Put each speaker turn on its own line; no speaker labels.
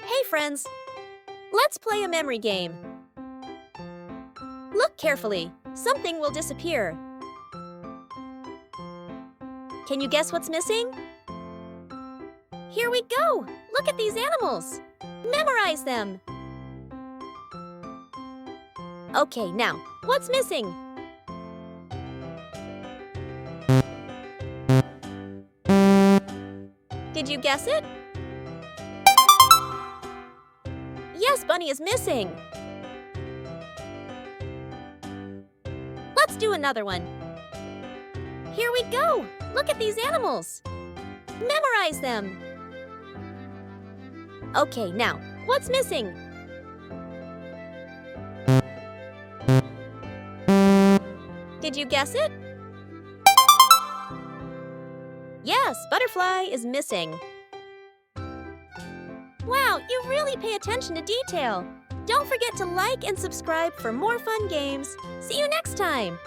Hey friends, let's play a memory game. Look carefully, something will disappear. Can you guess what's missing? Here we go! Look at these animals! Memorize them! Okay, now, what's missing? Did you guess it? Yes, Bunny is missing! Let's do another one. Here we go! Look at these animals! Memorize them! Okay, now, what's missing? Did you guess it? Yes, Butterfly is missing. Wow, you really pay attention to detail. Don't forget to like and subscribe for more fun games. See you next time!